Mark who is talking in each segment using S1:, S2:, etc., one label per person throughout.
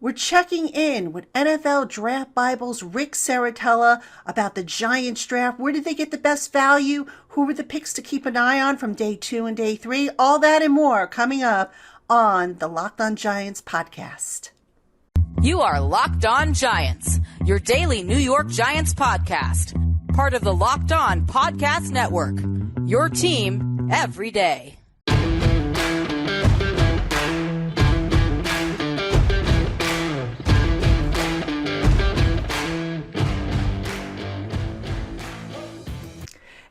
S1: We're checking in with NFL Draft Bible's Ric Serritella about the Giants draft. Where did they get the best value? Who were the picks to keep an eye on from day 2 and day 3? All that and more coming up on the LockedOn Giants podcast.
S2: You are Locked On Giants, your daily New York Giants podcast. Part of the Locked On Podcast Network, your team every day.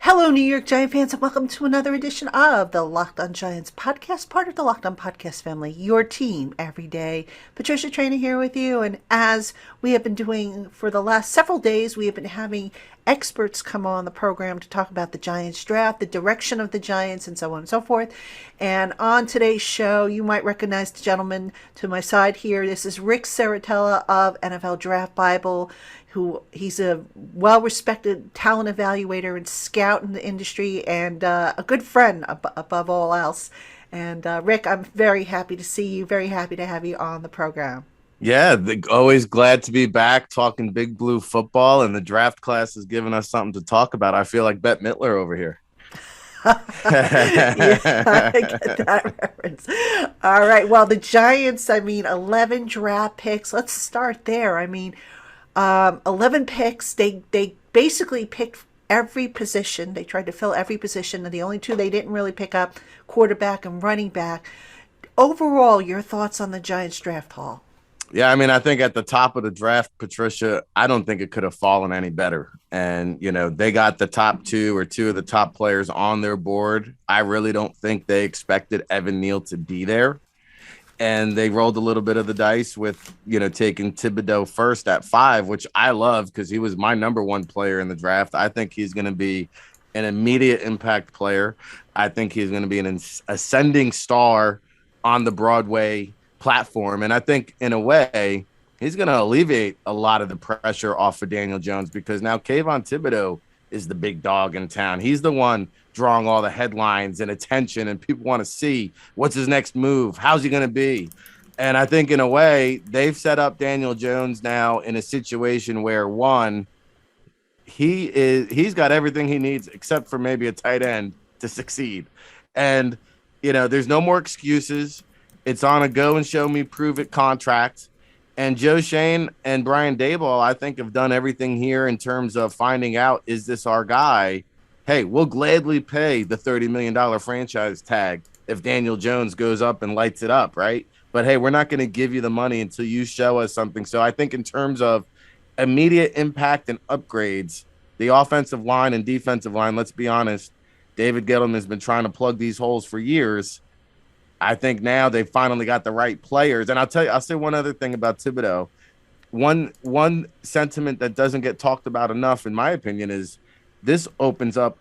S1: Hello, New York Giant fans, and welcome to another edition of the Locked On Giants podcast, part of the Locked On Podcast family, your team every day. Patricia Traina here with you, and as we have been doing for the last several days, we have been having experts come on the program to talk about the Giants draft, the direction of the Giants, and so on and so forth. And on today's show, you might recognize the gentleman to my side here. This is Ric Serritella of NFL Draft Bible, he's a well-respected talent evaluator and scout in the industry, and a good friend above all else. And Ric, I'm very happy to see you, very happy to have you on the program.
S3: Yeah, always glad to be back talking Big Blue football, and the draft class has given us something to talk about. I feel like Bette Midler over here.
S1: Yeah, I get that reference. All right, well, the Giants, 11 draft picks. Let's start there. 11 picks. They basically picked every position. They tried to fill every position, and the only two they didn't really pick up, quarterback and running back. Overall, your thoughts on the Giants draft haul?
S3: Yeah, I think at the top of the draft, Patricia, I don't think it could have fallen any better. And, they got the top two of the top players on their board. I really don't think they expected Evan Neal to be there. And they rolled a little bit of the dice with, taking Thibodeau first at 5, which I love because he was my number one player in the draft. I think he's going to be an immediate impact player. I think he's going to be an ascending star on the Broadway platform. And I think, in a way, he's going to alleviate a lot of the pressure off of Daniel Jones, because now Kayvon Thibodeau is the big dog in town. He's the one drawing all the headlines and attention, and people want to see what's his next move. How's he going to be? And I think, in a way, they've set up Daniel Jones now in a situation where, one, he's got everything he needs except for maybe a tight end to succeed. And, there's no more excuses. It's on a go and show me, prove it contract. And Joe Schoen and Brian Daboll, I think, have done everything here in terms of finding out, is this our guy? Hey, we'll gladly pay the $30 million franchise tag if Daniel Jones goes up and lights it up, right? But, hey, we're not going to give you the money until you show us something. So I think in terms of immediate impact and upgrades, the offensive line and defensive line, let's be honest, David Gettleman has been trying to plug these holes for years. I think now they've finally got the right players. And I'll say one other thing about Thibodeau. One sentiment that doesn't get talked about enough, in my opinion, is this opens up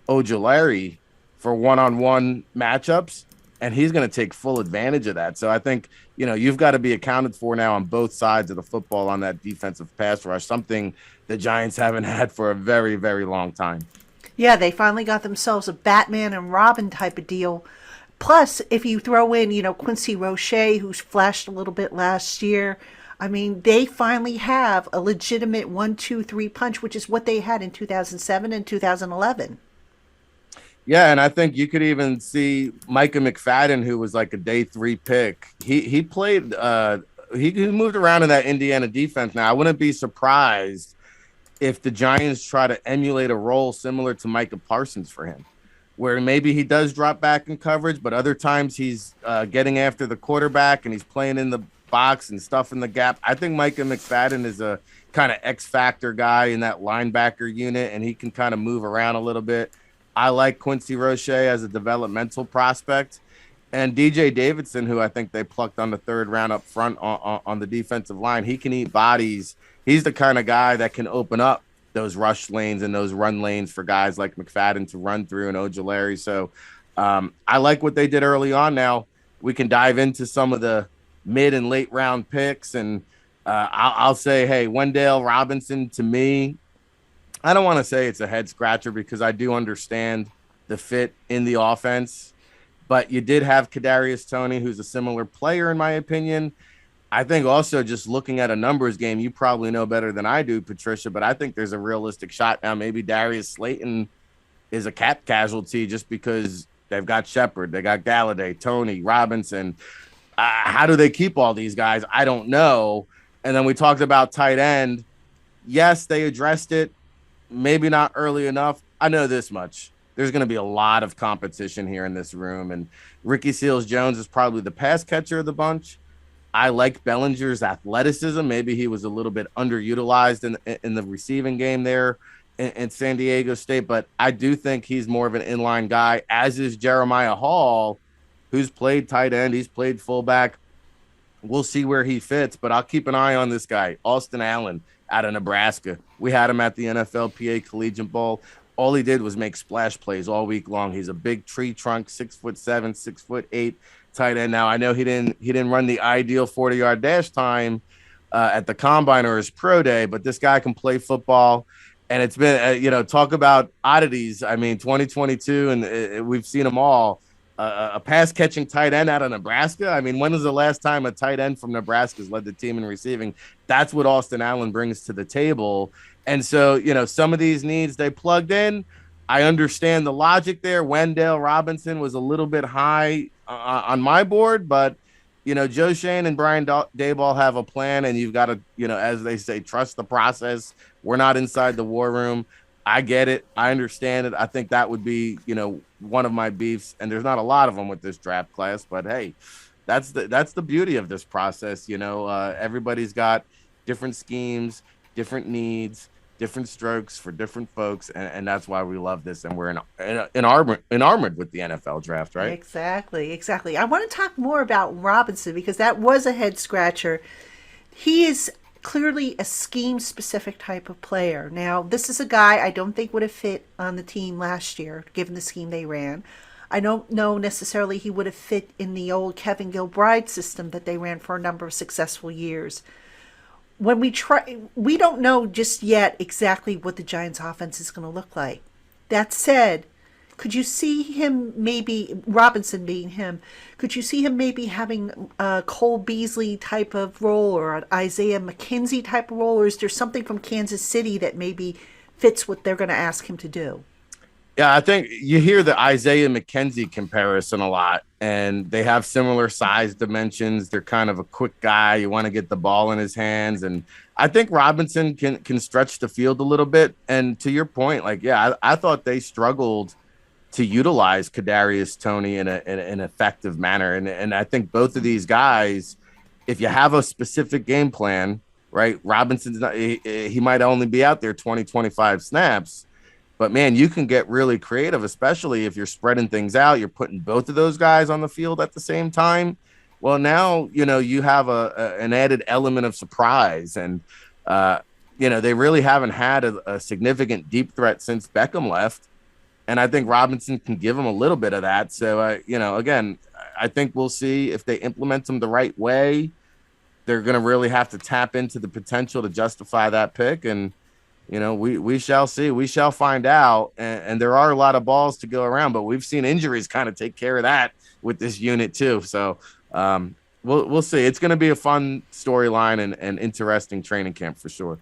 S3: Ojulari for one-on-one matchups, and he's going to take full advantage of that. So I think, you've got to be accounted for now on both sides of the football on that defensive pass rush, something the Giants haven't had for a very, very long time.
S1: Yeah, they finally got themselves a Batman and Robin type of deal. Plus, if you throw in, Quincy Roche, who's flashed a little bit last year, they finally have a legitimate 1-2-3 punch, which is what they had in 2007 and 2011.
S3: Yeah, and I think you could even see Micah McFadden, who was like a day 3 pick. He played, he moved around in that Indiana defense. Now, I wouldn't be surprised if the Giants try to emulate a role similar to Micah Parsons for him, where maybe he does drop back in coverage, but other times he's getting after the quarterback and he's playing in the box and stuff in the gap. I think Micah McFadden is a kind of X-factor guy in that linebacker unit, and he can kind of move around a little bit. I like Quincy Roche as a developmental prospect. And DJ Davidson, who I think they plucked on the 3rd round up front on the defensive line, he can eat bodies. He's the kind of guy that can open up those rush lanes and those run lanes for guys like McFadden to run through and Ojulari. So I like what they did early on. Now we can dive into some of the mid and late round picks. And I'll say, hey, Wendell Robinson, to me, I don't want to say it's a head scratcher because I do understand the fit in the offense, but you did have Kadarius Toney, who's a similar player, in my opinion. I think also just looking at a numbers game, you probably know better than I do, Patricia, but I think there's a realistic shot now. Maybe Darius Slayton is a cap casualty just because they've got Shepard, they got Galladay, Tony, Robinson. How do they keep all these guys? I don't know. And then we talked about tight end. Yes, they addressed it. Maybe not early enough. I know this much. There's going to be a lot of competition here in this room. And Ricky Seals-Jones is probably the pass catcher of the bunch. I like Bellinger's athleticism. Maybe he was a little bit underutilized in the receiving game there in San Diego State, but I do think he's more of an inline guy, as is Jeremiah Hall, who's played tight end. He's played fullback. We'll see where he fits, but I'll keep an eye on this guy, Austin Allen out of Nebraska. We had him at the NFLPA Collegiate Bowl. All he did was make splash plays all week long. He's a big tree trunk, 6'7", 6'8" tight end. Now I know he didn't run the ideal 40-yard dash time at the combine or his pro day, but this guy can play football. And it's been, talk about oddities. I mean, 2022, and we've seen them all. A pass-catching tight end out of Nebraska. I mean, when was the last time a tight end from Nebraska has led the team in receiving? That's what Austin Allen brings to the table. And so, some of these needs they plugged in. I understand the logic there. Wendell Robinson was a little bit high on my board, but Joe Shane and Brian Daboll have a plan, and you've got to, as they say, trust the process. We're not inside the war room. I get it. I understand it. I think that would be, one of my beefs, and there's not a lot of them with this draft class, but hey, that's the beauty of this process. Everybody's got different schemes, different needs, different strokes for different folks, and that's why we love this, and we're enamored with the NFL draft, right?
S1: Exactly. I want to talk more about Robinson because that was a head scratcher. He is clearly a scheme-specific type of player. Now, this is a guy I don't think would have fit on the team last year, given the scheme they ran. I don't know necessarily he would have fit in the old Kevin Gilbride system that they ran for a number of successful years. When we don't know just yet exactly what the Giants offense is going to look like. That said, could you see him maybe, Robinson being him, could you see him maybe having a Cole Beasley type of role or an Isaiah McKenzie type of role, or is there something from Kansas City that maybe fits what they're going to ask him to do?
S3: Yeah, I think you hear the Isaiah McKenzie comparison a lot, and they have similar size dimensions. They're kind of a quick guy. You want to get the ball in his hands, and I think Robinson can stretch the field a little bit. And to your point, I thought they struggled to utilize Kadarius Toney in an effective manner, and I think both of these guys, if you have a specific game plan, right? Robinson's not, he might only be out there 20, 25 snaps. But, man, you can get really creative, especially if you're spreading things out. You're putting both of those guys on the field at the same time. Well, now, you have an added element of surprise. And, they really haven't had a significant deep threat since Beckham left. And I think Robinson can give them a little bit of that. So, again, I think we'll see if they implement them the right way. They're going to really have to tap into the potential to justify that pick. And, we shall see. We shall find out. And there are a lot of balls to go around, but we've seen injuries kind of take care of that with this unit too. So we'll see. It's going to be a fun storyline and interesting training camp for sure.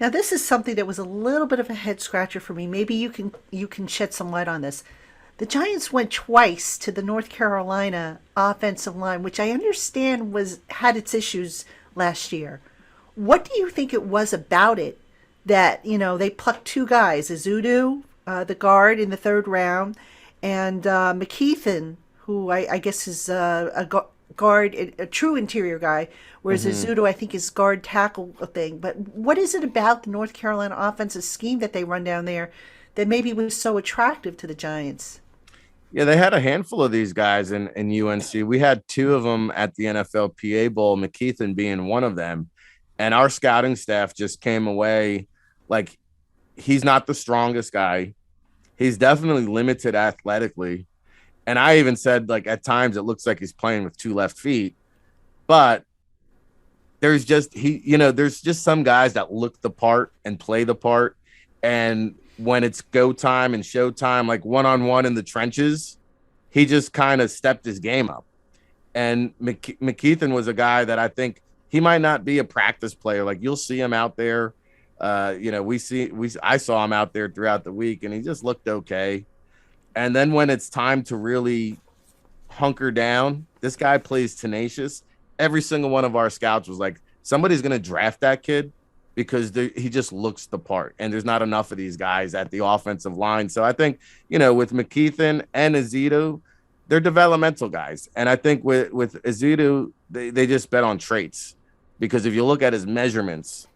S1: Now, this is something that was a little bit of a head scratcher for me. Maybe you can shed some light on this. The Giants went twice to the North Carolina offensive line, which I understand had its issues last year. What do you think it was about it that, they plucked two guys, Azudu, the guard in the third round, and McKeithen, who I guess is a guard, a true interior guy, whereas Azudu, I think, is guard tackle thing. But what is it about the North Carolina offensive scheme that they run down there that maybe was so attractive to the Giants?
S3: Yeah, they had a handful of these guys in UNC. We had two of them at the NFLPA Bowl, McKeithen being one of them. And our scouting staff just came away like he's not the strongest guy. He's definitely limited athletically. And I even said, at times it looks like he's playing with two left feet. But there's just there's just some guys that look the part and play the part. And when it's go time and show time, like one-on-one in the trenches, he just kind of stepped his game up. And McKeithen was a guy that I think he might not be a practice player. Like you'll see him out there. I saw him out there throughout the week and he just looked okay. And then when it's time to really hunker down, this guy plays tenacious. Every single one of our scouts was like, somebody's going to draft that kid because he just looks the part. And there's not enough of these guys at the offensive line. So I think, with McKeithen and Ezito, they're developmental guys. And I think with Ezito, they just bet on traits. Because if you look at his measurements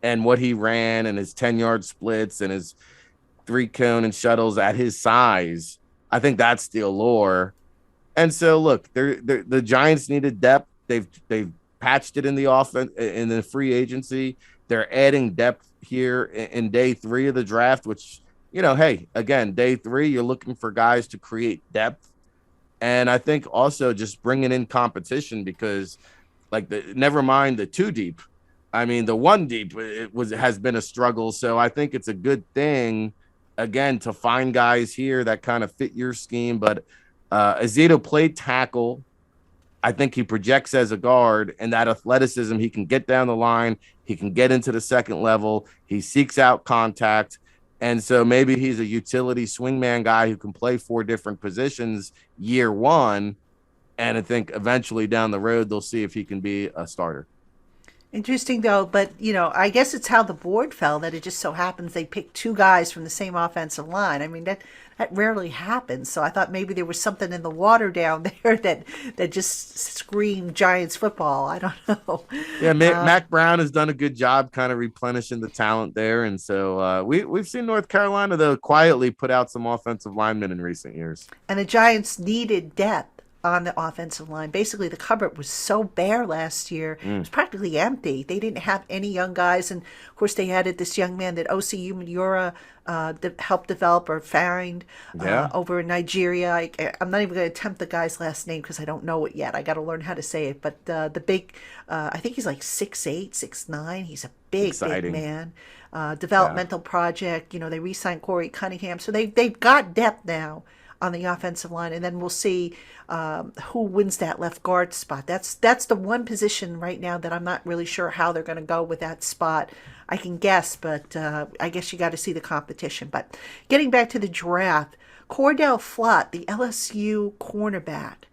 S3: and what he ran and his 10-yard splits and his 3-cone and shuttles at his size, I think that's the allure. And so, look, the Giants needed depth. They've patched it in the offense in the free agency. They're adding depth here in day 3 of the draft, which, hey, again, day 3, you're looking for guys to create depth. And I think also just bringing in competition because, never mind the 2 deep. I mean, the 1 deep has been a struggle. So I think it's a good thing, again, to find guys here that kind of fit your scheme. But Ezito played tackle. I think he projects as a guard, and that athleticism, he can get down the line. He can get into the second level. He seeks out contact. And so maybe he's a utility swingman guy who can play 4 different positions year 1. And I think eventually down the road, they'll see if he can be a starter.
S1: Interesting, though, but, I guess it's how the board fell that it just so happens they picked 2 guys from the same offensive line. I mean, that rarely happens. So I thought maybe there was something in the water down there that just screamed Giants football. I don't know.
S3: Yeah, Mac Brown has done a good job kind of replenishing the talent there. And so we've seen North Carolina, though, quietly put out some offensive linemen in recent years.
S1: And the Giants needed depth on the offensive line. Basically, the cupboard was so bare last year. It was practically empty. They didn't have any young guys. And, of course, they added this young man that OCU Miura helped develop or find over in Nigeria. I'm not even going to attempt the guy's last name because I don't know it yet. I got to learn how to say it. But the big, I think he's like 6'8", 6'9". He's a big man. Developmental project. They re-signed Corey Cunningham. So they've got depth now on the offensive line, and then we'll see who wins that left guard spot. That's the one position right now that I'm not really sure how they're going to go with that spot. I can guess, but I guess you got to see the competition. But getting back to the draft, Cornell Flot, the LSU cornerback,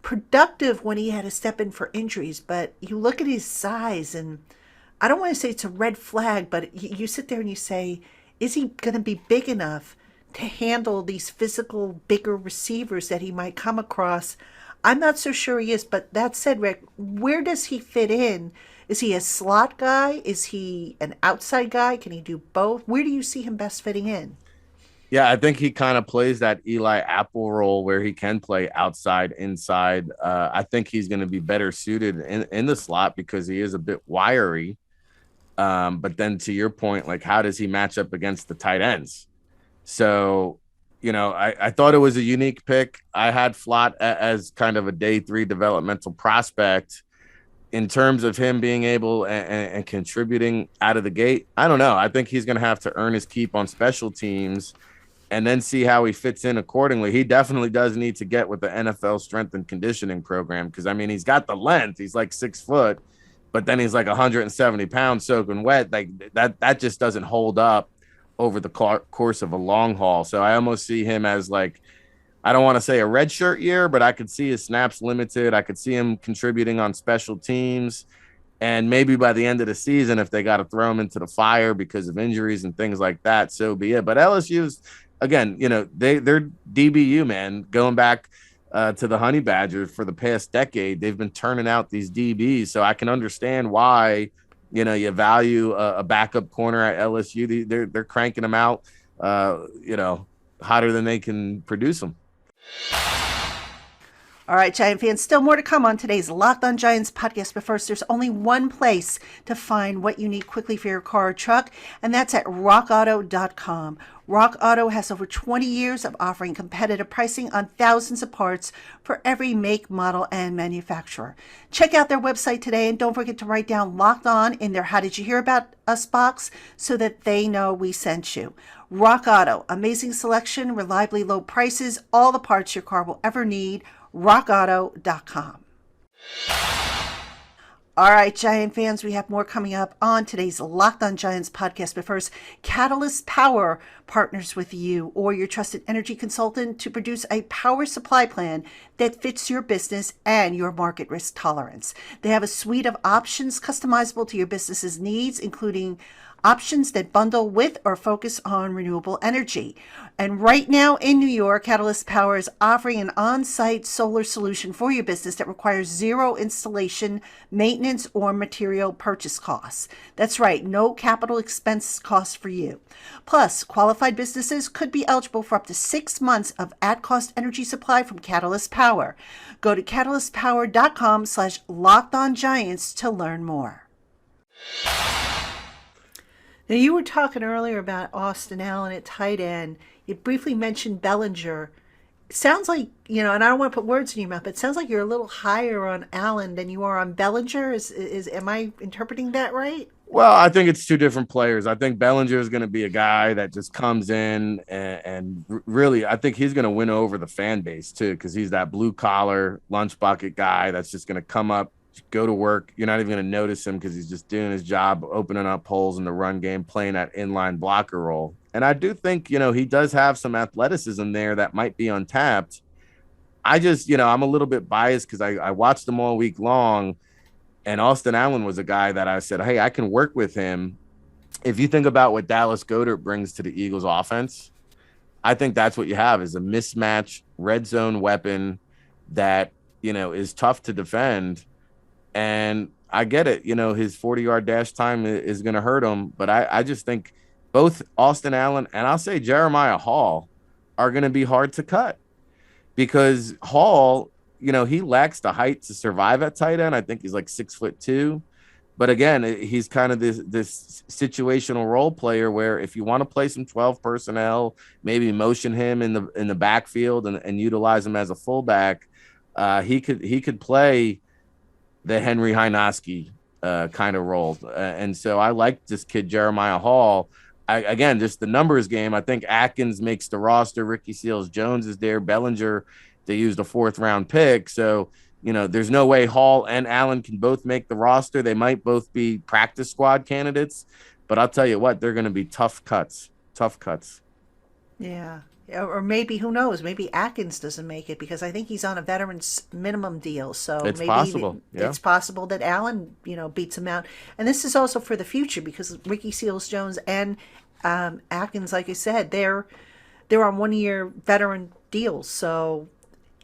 S1: productive when he had to step in for injuries, but you look at his size, and I don't want to say it's a red flag, but you sit there and you say, is he going to be big enough to handle these physical, bigger receivers that he might come across? I'm not so sure he is, but that said, Rick, where does he fit in? Is he a slot guy? Is he an outside guy? Can he do both? Where do you see him best fitting in?
S3: Yeah, I think he kind of plays that Eli Apple role where he can play outside, inside. I think he's going to be better suited in the slot because he is a bit wiry. But then to your point, how does he match up against the tight ends? So, I thought it was a unique pick. I had Flot as kind of a day 3 developmental prospect in terms of him being able and contributing out of the gate. I don't know. I think he's going to have to earn his keep on special teams and then see how he fits in accordingly. He definitely does need to get with the NFL strength and conditioning program because, he's got the length. He's like 6 foot, but then he's like 170 pounds soaking wet. That just doesn't hold up over the course of a long haul. So I almost see him as I don't want to say a redshirt year, but I could see his snaps limited. I could see him contributing on special teams. And maybe by the end of the season, if they got to throw him into the fire because of injuries and things like that, so be it. But LSU's, again, they're DBU, man, going back to the Honey Badgers for the past decade. They've been turning out these DBs. So I can understand why you value a backup corner at LSU. They're cranking them out, hotter than they can produce them.
S1: All right, Giant fans, still more to come on today's Locked On Giants podcast. But first, there's only one place to find what you need quickly for your car or truck, and that's at rockauto.com. Rock Auto has over 20 years of offering competitive pricing on thousands of parts for every make, model, and manufacturer. Check out their website today, and don't forget to write down Locked On in their How Did You Hear About Us box so that they know we sent you. Rock Auto, amazing selection, reliably low prices, all the parts your car will ever need. rockauto.com. All right, Giant fans, we have more coming up on today's Locked On Giants podcast. But first, Catalyst Power partners with you or your trusted energy consultant to produce a power supply plan that fits your business and your market risk tolerance. They have a suite of options customizable to your business's needs, including options that bundle with or focus on renewable energy. And right now in New York, Catalyst Power is offering an on-site solar solution for your business that requires zero installation, maintenance, or material purchase costs. That's right, no capital expense costs for you. Plus, qualified businesses could be eligible for up to 6 months of at-cost energy supply from Catalyst Power. Go to catalystpower.com/lockedongiants to learn more. Now, you were talking earlier about Austin Allen at tight end. You briefly mentioned Bellinger. Sounds like, and I don't want to put words in your mouth, but it sounds like you're a little higher on Allen than you are on Bellinger. Am I interpreting that right?
S3: Well, I think it's two different players. I think Bellinger is going to be a guy that just comes in and really, I think he's going to win over the fan base too, because he's that blue collar lunch bucket guy that's just going to come up, go to work. You're not even going to notice him because he's just doing his job, opening up holes in the run game, playing that inline blocker role. And I do think, he does have some athleticism there that might be untapped. I just, I'm a little bit biased because I watched them all week long, and Austin Allen was a guy that I said, hey, I can work with him. If you think about what Dallas Goedert brings to the Eagles offense, I think that's what you have is a mismatch red zone weapon that, is tough to defend. And I get it, his 40-yard dash time is going to hurt him. But I just think both Austin Allen and I'll say Jeremiah Hall are going to be hard to cut because Hall, he lacks the height to survive at tight end. I think he's like 6'2". But again, he's kind of this situational role player where if you want to play some 12 personnel, maybe motion him in the backfield and utilize him as a fullback, he could play the Henry Hynoski kind of role. And so I like this kid, Jeremiah Hall. Again, just the numbers game. I think Atkins makes the roster. Ricky Seals-Jones is there. Bellinger, they used a 4th-round pick. So, there's no way Hall and Allen can both make the roster. They might both be practice squad candidates. But I'll tell you what, they're going to be tough cuts.
S1: Yeah. Or maybe, who knows, maybe Atkins doesn't make it because I think he's on a veteran's minimum deal. So
S3: it's
S1: maybe
S3: possible.
S1: It's possible that Allen, beats him out. And this is also for the future because Ricky Seals-Jones and Atkins, like I said, they're on 1-year veteran deals. So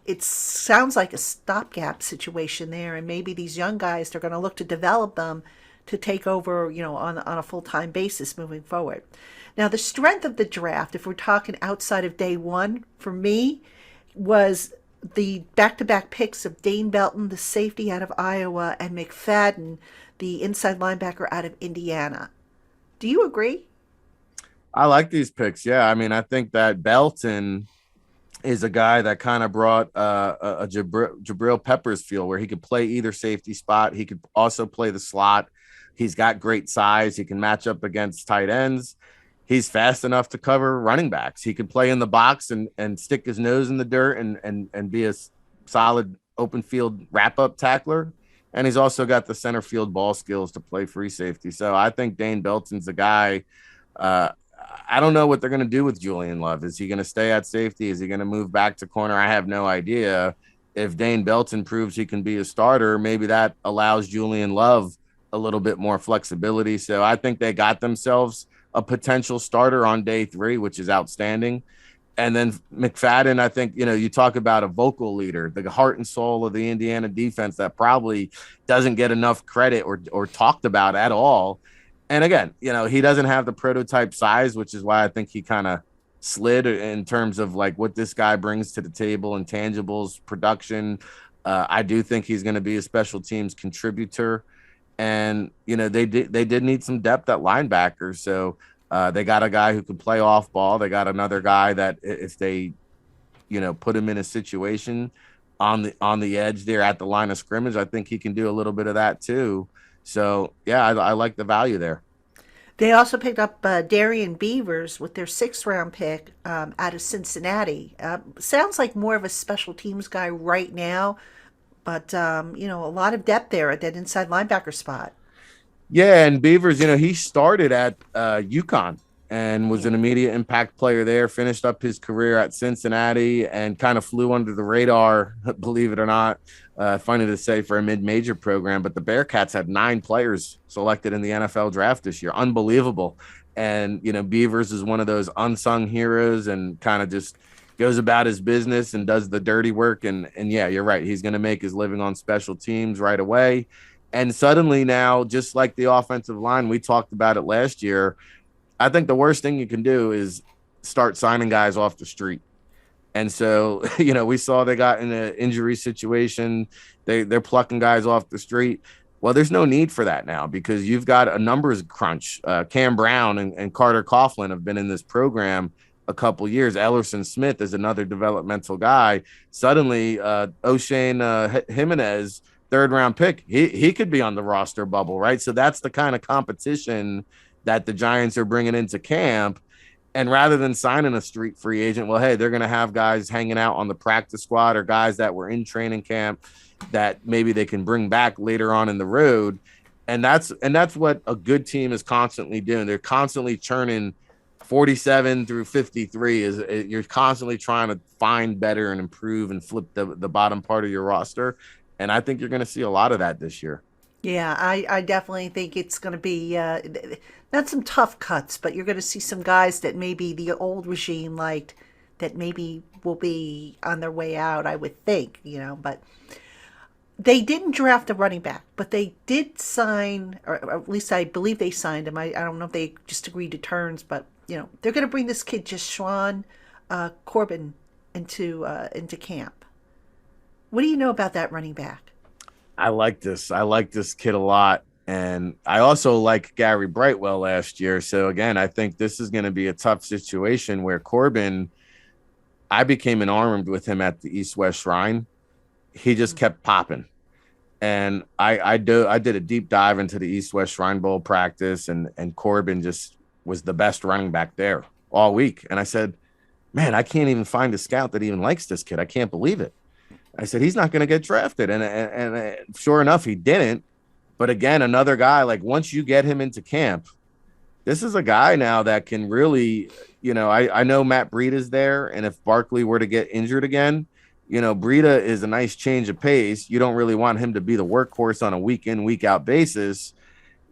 S1: it sounds like a stopgap situation there. And maybe these young guys, they're going to look to develop them to take over, on a full-time basis moving forward. Now, the strength of the draft, if we're talking outside of day one, for me, was the back-to-back picks of Dane Belton, the safety out of Iowa, and McFadden, the inside linebacker out of Indiana. Do you agree?
S3: I like these picks. Yeah. I mean, I think that Belton is a guy that kind of brought a Jabril Peppers feel where he could play either safety spot. He could also play the slot. He's got great size. He can match up against tight ends. He's fast enough to cover running backs. He could play in the box and stick his nose in the dirt and be a solid open field wrap-up tackler. And he's also got the center field ball skills to play free safety. So I think Dane Belton's a guy. I don't know what they're going to do with Julian Love. Is he going to stay at safety? Is he going to move back to corner? I have no idea. If Dane Belton proves he can be a starter, maybe that allows Julian Love a little bit more flexibility. So I think they got themselves a potential starter on day 3, which is outstanding. And then McFadden, I think, you talk about a vocal leader, the heart and soul of the Indiana defense that probably doesn't get enough credit or talked about at all. And again, he doesn't have the prototype size, which is why I think he kind of slid in terms of like what this guy brings to the table, intangibles, production. I do think he's going to be a special teams contributor. And, they did need some depth at linebacker. So they got a guy who can play off ball. They got another guy that if they, put him in a situation on the edge there at the line of scrimmage, I think he can do a little bit of that too. So, yeah, I like the value there.
S1: They also picked up Darian Beavers with their 6th-round pick out of Cincinnati. Sounds like more of a special teams guy right now, But, a lot of depth there at that inside linebacker spot.
S3: Yeah, and Beavers, he started at UConn and was
S1: Yeah.
S3: an immediate impact player there, finished up his career at Cincinnati and kind of flew under the radar, believe it or not. Funny to say for a mid-major program, but the Bearcats had 9 players selected in the NFL draft this year. Unbelievable. And, Beavers is one of those unsung heroes and kind of just goes about his business and does the dirty work. And yeah, you're right. He's going to make his living on special teams right away. And suddenly now, just like the offensive line, we talked about it last year, I think the worst thing you can do is start signing guys off the street. And so, we saw they got in an injury situation. They're plucking guys off the street. Well, there's no need for that now because you've got a numbers crunch. Cam Brown and Carter Coughlin have been in this program a couple years. Ellerson Smith is another developmental guy. Suddenly, O'Shane Jimenez, 3rd-round pick, he could be on the roster bubble, right? So that's the kind of competition that the Giants are bringing into camp. And rather than signing a street free agent, well, hey, they're going to have guys hanging out on the practice squad or guys that were in training camp that maybe they can bring back later on in the road. And that's what a good team is constantly doing. They're constantly churning 47 through 53. You're constantly trying to find better and improve and flip the bottom part of your roster. And I think you're going to see a lot of that this year.
S1: Yeah, I definitely think it's going to be not some tough cuts, but you're going to see some guys that maybe the old regime liked that maybe will be on their way out, I would think, but they didn't draft a running back, but they did sign, or at least I believe they signed him. I don't know if they just agreed to terms, but, they're going to bring this kid, Jashawn Corbin, into camp. What do you know about that running back?
S3: I like this. I like this kid a lot. And I also like Gary Brightwell last year. So, again, I think this is going to be a tough situation where Corbin, I became enamored with him at the East-West Shrine. He just kept popping. And I did a deep dive into the East-West Shrine Bowl practice, and Corbin just was the best running back there all week. And I said, man, I can't even find a scout that even likes this kid. I can't believe it. I said, he's not going to get drafted. And sure enough, he didn't. But again, another guy, like once you get him into camp, this is a guy now that can really, I know Matt Breida's there. And if Barkley were to get injured again, Breida is a nice change of pace. You don't really want him to be the workhorse on a week in, week out basis.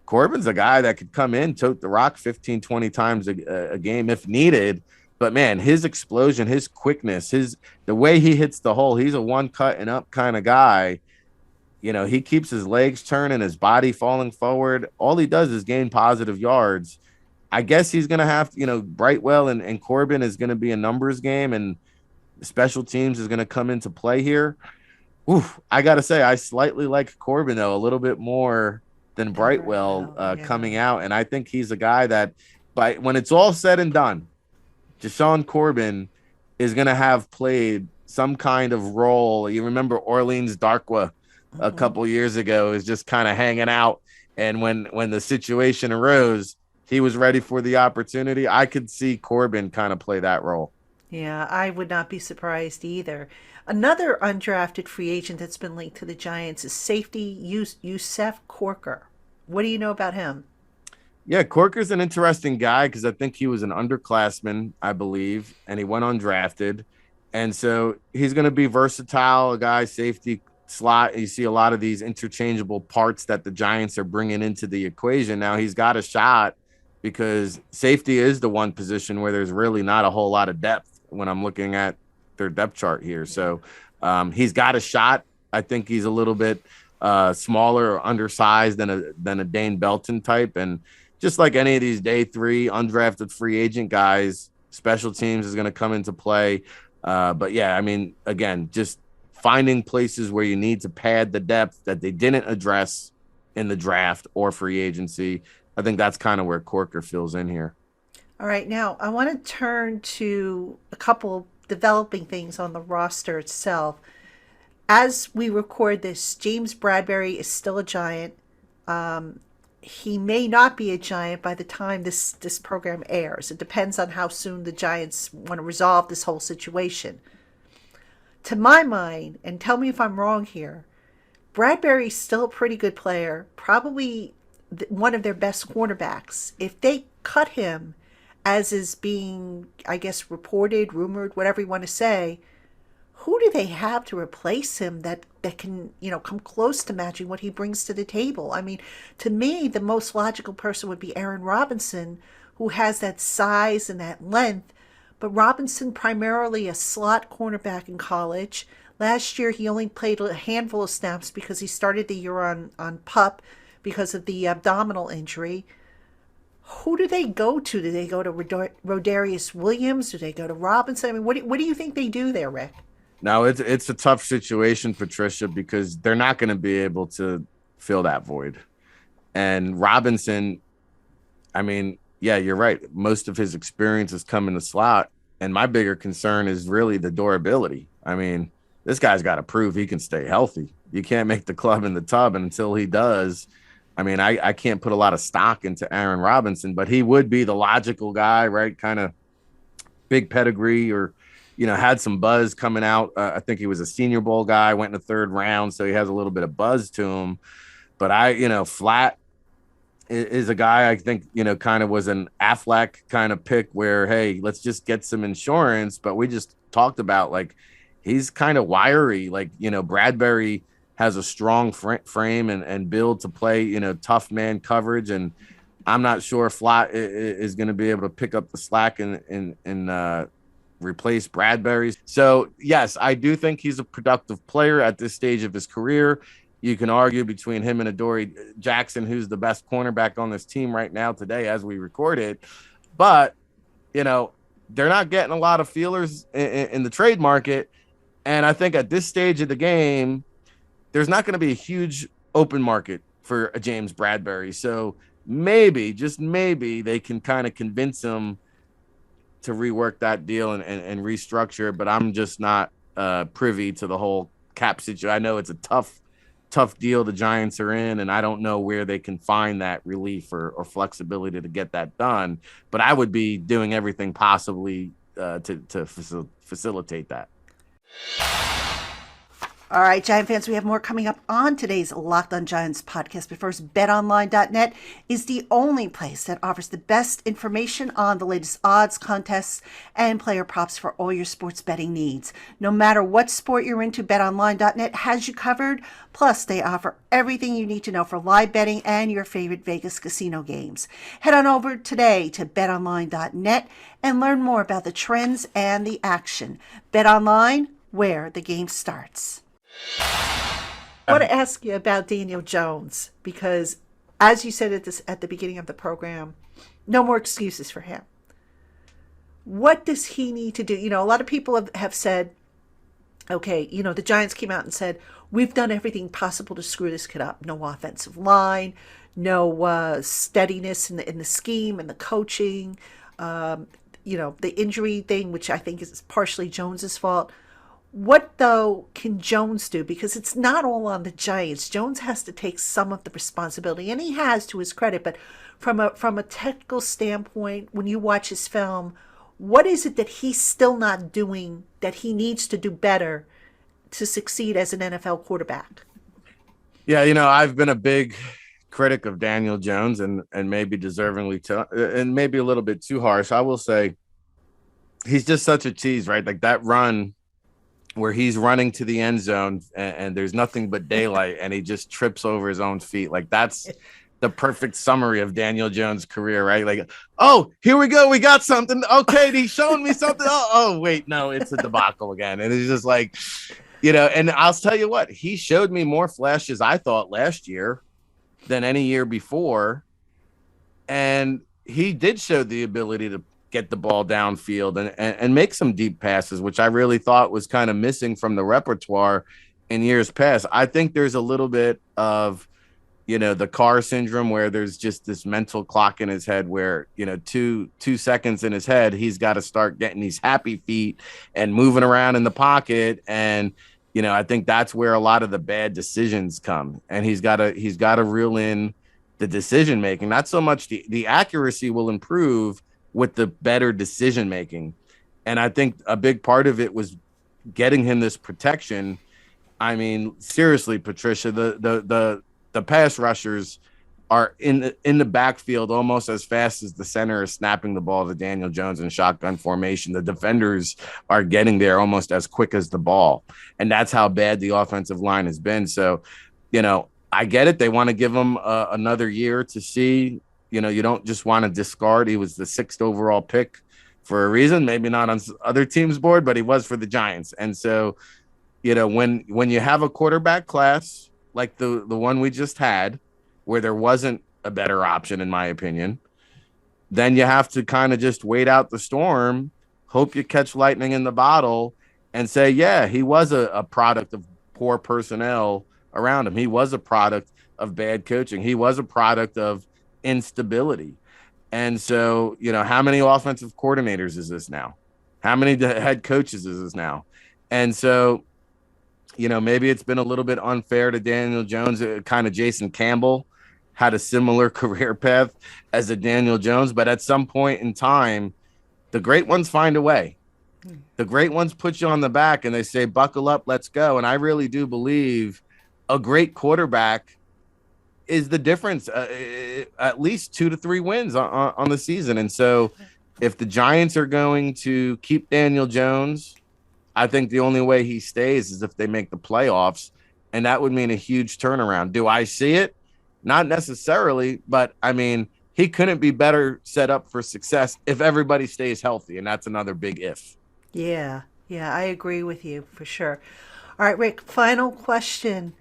S3: Corbin's a guy that could come in, tote the rock 15, 20 times a game if needed. But man, his explosion, his quickness, the way he hits the hole, he's a one cut and up kind of guy. He keeps his legs turning, his body falling forward. All he does is gain positive yards. I guess he's going to have, Brightwell and Corbin is going to be a numbers game, and special teams is going to come into play here. Oof, I got to say, I slightly like Corbin, though, a little bit more than Brightwell
S1: Yeah.
S3: coming out. And I think he's a guy that, when it's all said and done, Jashawn Corbin is going to have played some kind of role. You remember Orleans Darkwa a couple years ago is just kind of hanging out. And when the situation arose, he was ready for the opportunity. I could see Corbin kind of play that role.
S1: Yeah, I would not be surprised either. Another undrafted free agent that's been linked to the Giants is safety Yusef Corker. What do you know about him?
S3: Yeah, Corker's an interesting guy because I think he was an underclassman, I believe, and he went undrafted. And so he's going to be versatile, a guy, safety, slot. You see a lot of these interchangeable parts that the Giants are bringing into the equation. Now he's got a shot because safety is the one position where there's really not a whole lot of depth when I'm looking at their depth chart here. So he's got a shot. I think he's a little bit smaller or undersized than a Dane Belton type. And just like any of these day 3 undrafted free agent guys, special teams is going to come into play. But yeah, I mean, again, just finding places where you need to pad the depth that they didn't address in the draft or free agency. I think that's kind of where Corker fills in here.
S1: All right, now I want to turn to a couple developing things on the roster itself. As we record this, James Bradbury is still a Giant. He may not be a Giant by the time this program airs. It depends on how soon the Giants want to resolve this whole situation. To my mind, and tell me if I'm wrong here, Bradbury's still a pretty good player, probably one of their best cornerbacks. If they cut him, as is being, I guess, reported, rumored, whatever you want to say, who do they have to replace him that can, come close to matching what he brings to the table? I mean, to me, the most logical person would be Aaron Robinson, who has that size and that length. But Robinson, primarily a slot cornerback in college. Last year, he only played a handful of snaps because he started the year on PUP because of the abdominal injury. Who do they go to? Do they go to Rodarius Williams? Do they go to Robinson? I mean, what do you think they do there, Rick?
S3: No, it's a tough situation, Patricia, because they're not going to be able to fill that void. And Robinson, I mean, yeah, you're right. Most of his experience has come in the slot. And my bigger concern is really the durability. I mean, this guy's got to prove he can stay healthy. You can't make the club in the tub. And until he does, I mean, I can't put a lot of stock into Aaron Robinson, but he would be the logical guy, right? Kind of big pedigree or, had some buzz coming out. I think he was a Senior Bowl guy, went in the 3rd round, so he has a little bit of buzz to him. But Flat is a guy I think, kind of was an Affleck kind of pick where, hey, let's just get some insurance. But we just talked about, like, he's kind of wiry. Like, Bradbury has a strong frame and build to play, tough man coverage. And I'm not sure Flott is going to be able to pick up the slack and replace Bradbury. So, yes, I do think he's a productive player at this stage of his career. You can argue between him and Adoree Jackson, who's the best cornerback on this team right now today as we record it. But, they're not getting a lot of feelers in the trade market. And I think at this stage of the game, there's not going to be a huge open market for a James Bradbury. So maybe, just maybe, they can kind of convince him to rework that deal and restructure. But I'm just not privy to the whole cap situation. I know it's a tough deal the Giants are in, and I don't know where they can find that relief or flexibility to get that done. But I would be doing everything possibly to facilitate that.
S1: All right, Giant fans, we have more coming up on today's Locked On Giants podcast. But first, BetOnline.net is the only place that offers the best information on the latest odds, contests, and player props for all your sports betting needs. No matter what sport you're into, BetOnline.net has you covered. Plus, they offer everything you need to know for live betting and your favorite Vegas casino games. Head on over today to BetOnline.net and learn more about the trends and the action. BetOnline, where the game starts. I want to ask you about Daniel Jones because, as you said at the beginning of the program, no more excuses for him. What does he need to do? A lot of people have said, okay, the Giants came out and said, we've done everything possible to screw this kid up. No offensive line, no steadiness in the scheme and the coaching, the injury thing, which I think is partially Jones's fault. What, though, can Jones do? Because it's not all on the Giants. Jones has to take some of the responsibility, and he has, to his credit. But from a technical standpoint, when you watch his film, what is it that he's still not doing that he needs to do better to succeed as an NFL quarterback?
S3: Yeah, I've been a big critic of Daniel Jones and maybe deservingly and maybe a little bit too harsh. I will say he's just such a tease, right? Like that run where he's running to the end zone and there's nothing but daylight and he just trips over his own feet. Like that's the perfect summary of Daniel Jones' career, right? Like, oh, here we go. We got something. Okay, he's showing me something. Oh, wait, no, it's a debacle again. And it's just like, and I'll tell you what, he showed me more flashes, I thought, last year than any year before. And he did show the ability to get the ball downfield and make some deep passes, which I really thought was kind of missing from the repertoire in years past. I think there's a little bit of, the Carr syndrome where there's just this mental clock in his head where, 2 seconds in his head, he's got to start getting these happy feet and moving around in the pocket. And, I think that's where a lot of the bad decisions come. And he's got to reel in the decision making. Not so much the accuracy will improve with the better decision making. And I think a big part of it was getting him this protection. I mean, seriously, Patricia, the pass rushers are in the backfield almost as fast as the center is snapping the ball to Daniel Jones in shotgun formation. The defenders are getting there almost as quick as the ball. And that's how bad the offensive line has been. So, I get it. They want to give him another year to see. You don't just want to discard. He was the 6th overall pick for a reason, maybe not on other teams' board, but he was for the Giants. And so, when you have a quarterback class like the one we just had, where there wasn't a better option, in my opinion, then you have to kind of just wait out the storm, hope you catch lightning in the bottle, and say, yeah, he was a product of poor personnel around him. He was a product of bad coaching. He was a product of instability. And so, how many offensive coordinators is this now? How many head coaches is this now? And so, maybe it's been a little bit unfair to Daniel Jones. Kind of Jason Campbell had a similar career path as a Daniel Jones, but at some point in time, the great ones find a way. The great ones put you on the back and they say, buckle up, let's go. And I really do believe a great quarterback is the difference, at least 2 to 3 wins on the season. And so if the Giants are going to keep Daniel Jones, I think the only way he stays is if they make the playoffs, and that would mean a huge turnaround. Do I see it? Not necessarily, but I mean, he couldn't be better set up for success if everybody stays healthy, and that's another big if.
S1: Yeah, I agree with you for sure. All right, Rick, final question.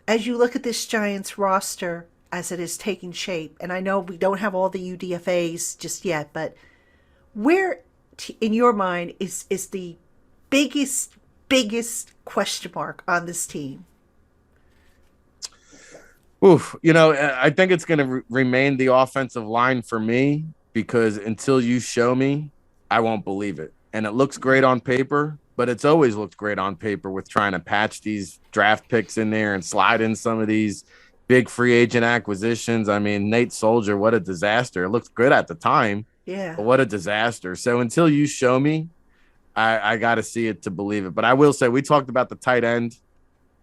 S1: As you look at this Giants roster as it is taking shape, and I know we don't have all the UDFAs just yet, but where, in your mind, is the biggest question mark on this team?
S3: Oof, I think it's going to remain the offensive line for me, because until you show me, I won't believe it. And it looks great on paper, but it's always looked great on paper with trying to patch these draft picks in there and slide in some of these big free agent acquisitions. I mean, Nate Soldier, what a disaster. It looked good at the time.
S1: Yeah.
S3: But what a disaster. So until you show me, I got to see it to believe it. But I will say, we talked about the tight end.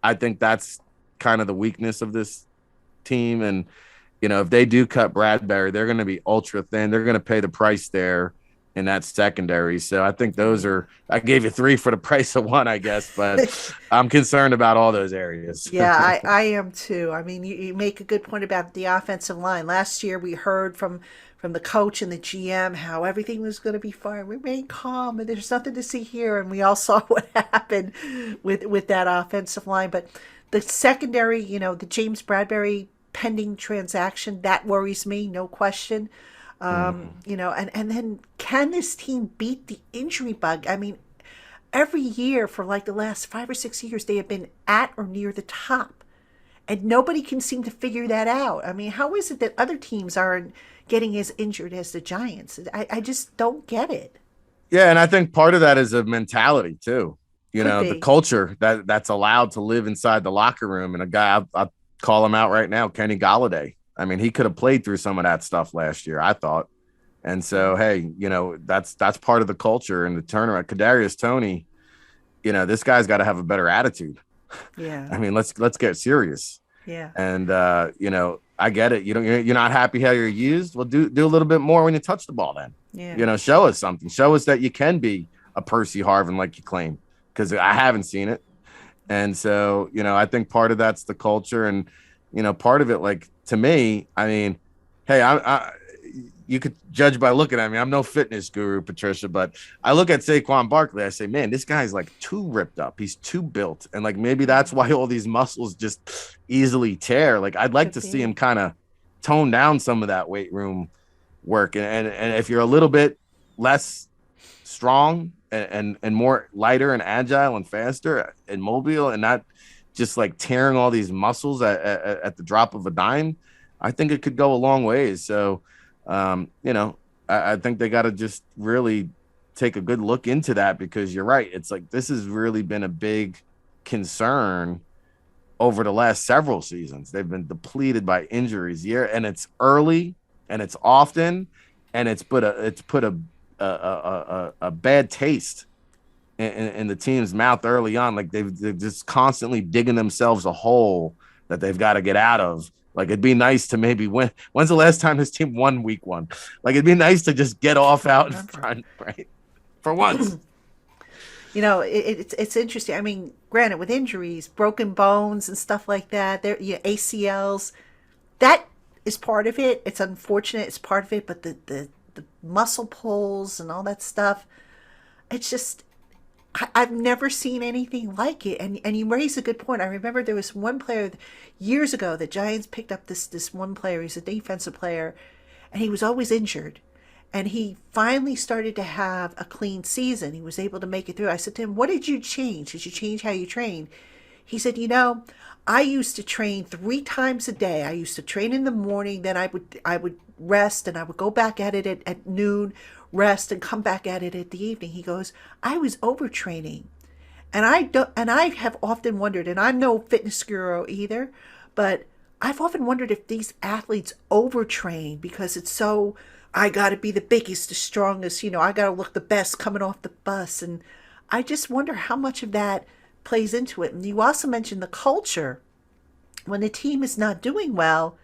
S3: I think that's kind of the weakness of this team. And, if they do cut Bradbury, they're going to be ultra thin. They're going to pay the price there in that secondary. So I think those are, I gave you 3 for the price of 1, I guess, but I'm concerned about all those areas.
S1: Yeah, I am too. I mean, you make a good point about the offensive line. Last year we heard from the coach and the GM how everything was going to be fine. Remain calm, and there's nothing to see here. And we all saw what happened with that offensive line. But the secondary, the James Bradbury pending transaction, that worries me, no question. And then can this team beat the injury bug? I mean, every year for like the last 5 or 6 years, they have been at or near the top. And nobody can seem to figure that out. I mean, how is it that other teams aren't getting as injured as the Giants? I just don't get it.
S3: Yeah, and I think part of that is a mentality too. The culture that's allowed to live inside the locker room. And a guy, I'll call him out right now, Kenny Golladay. I mean, he could have played through some of that stuff last year, I thought. And so, hey, that's part of the culture and the turnaround. Kadarius Toney, this guy's got to have a better attitude.
S1: Yeah.
S3: I mean, let's get serious.
S1: Yeah.
S3: And I get it. You're not happy how you're used. Well, do a little bit more when you touch the ball. Then,
S1: yeah.
S3: Show us something. Show us that you can be a Percy Harvin like you claim, because I haven't seen it. And so, I think part of that's the culture, and part of it, like, to me, I mean, hey, you could judge by looking at me. I'm no fitness guru, Patricia, but I look at Saquon Barkley. I say, man, this guy's like too ripped up. He's too built. And like, maybe that's why all these muscles just easily tear. Like, I'd like to see him kind of tone down some of that weight room work. And if you're a little bit less strong and more lighter and agile and faster and mobile, and not just like tearing all these muscles at the drop of a dime, I think it could go a long ways. So, I think they got to just really take a good look into that, because you're right. It's like, this has really been a big concern over the last several seasons. They've been depleted by injuries and it's early and it's often, and it's put a bad taste in the team's mouth early on. Like they're just constantly digging themselves a hole that they've got to get out of. Like it'd be nice to maybe win. When's the last time this team won week 1? Like it'd be nice to just get off out in front, right? For once.
S1: It's interesting. I mean, granted, with injuries, broken bones and stuff like that, ACLs, that is part of it. It's unfortunate, it's part of it, but the muscle pulls and all that stuff, it's just, I've never seen anything like it. And you raise a good point. I remember there was one player years ago, the Giants picked up this one player. He's a defensive player, and he was always injured. And he finally started to have a clean season. He was able to make it through. I said to him, what did you change? Did you change how you train? He said, I used to train 3 times a day. I used to train in the morning, then I would rest, and I would go back at it at noon, rest, and come back at it at the evening. He goes, I was overtraining. And I have often wondered, and I'm no fitness guru either, but I've often wondered if these athletes overtrain because it's so, I got to be the biggest, the strongest, I got to look the best coming off the bus. And I just wonder how much of that plays into it. And you also mentioned the culture. When the team is not doing well,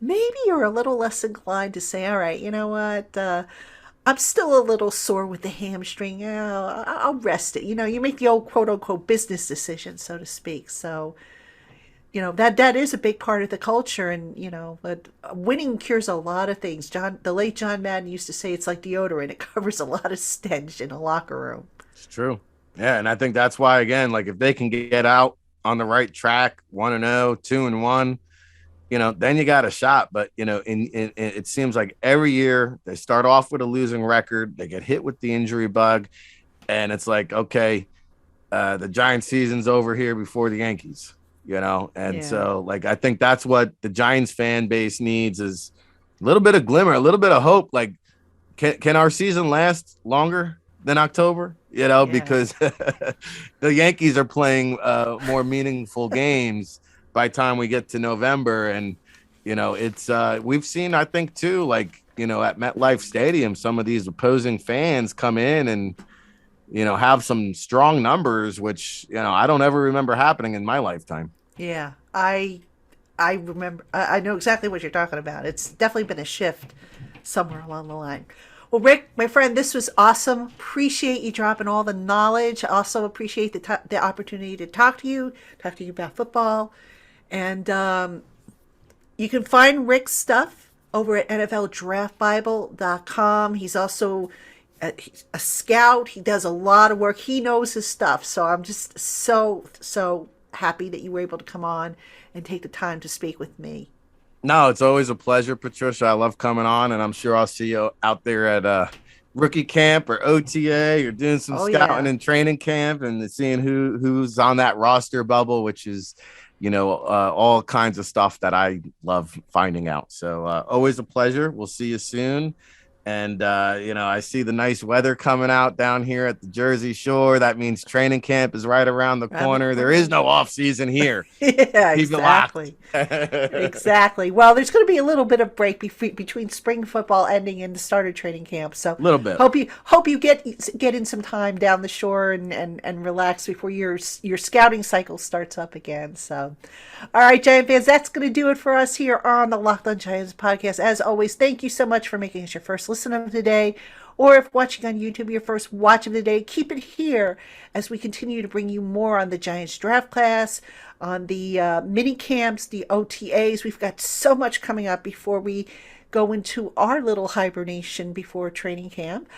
S1: maybe you're a little less inclined to say, all right, you know what, I'm still a little sore with the hamstring. I'll rest it. You make the old quote unquote business decision, so to speak. So, that is a big part of the culture. And, but winning cures a lot of things. The late John Madden used to say it's like deodorant. It covers a lot of stench in a locker room.
S3: It's true. Yeah. And I think that's why, again, like if they can get out on the right track, 1-0, 2-1, then you got a shot. But, it seems like every year they start off with a losing record. They get hit with the injury bug. And it's like, okay, the Giants season's over here before the Yankees. So like I think that's what the Giants fan base needs is a little bit of glimmer, a little bit of hope. Like can our season last longer than October? Because the Yankees are playing more meaningful games by the time we get to November. And it's we've seen, I think too, like at MetLife Stadium, some of these opposing fans come in and have some strong numbers, which I don't ever remember happening in my lifetime.
S1: Yeah, I remember. I know exactly what you're talking about. It's definitely been a shift somewhere along the line. Well, Rick, my friend, this was awesome. Appreciate you dropping all the knowledge. Also appreciate the opportunity to talk to you about football. And you can find Rick's stuff over at NFLDraftBible.com. He's also a scout. He does a lot of work. He knows his stuff. So I'm just so happy that you were able to come on and take the time to speak with me.
S3: No, it's always a pleasure, Patricia. I love coming on, and I'm sure I'll see you out there at rookie camp or OTA or doing some scouting and training camp and seeing who's on that roster bubble, which is, all kinds of stuff that I love finding out. So always a pleasure. We'll see you soon. And, I see the nice weather coming out down here at the Jersey Shore. That means training camp is right around the corner. There is no off season here.
S1: Yeah, exactly. Exactly. Well, there's going to be a little bit of break between spring football ending and the start of training camp. So
S3: a little bit.
S1: Hope you get in some time down the shore and relax before your scouting cycle starts up again. So, all right, Giant fans, that's going to do it for us here on the LockedOn Giants podcast. As always, thank you so much for making us your first listen of the day, or if watching on YouTube, your first watch of the day. Keep it here as we continue to bring you more on the Giants draft class, on the mini camps, the OTAs. We've got so much coming up before we go into our little hibernation before training camp.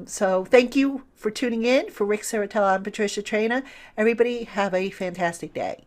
S1: So thank you for tuning in. For Ric Serritella, I'm Patricia Traina. Everybody have a fantastic day.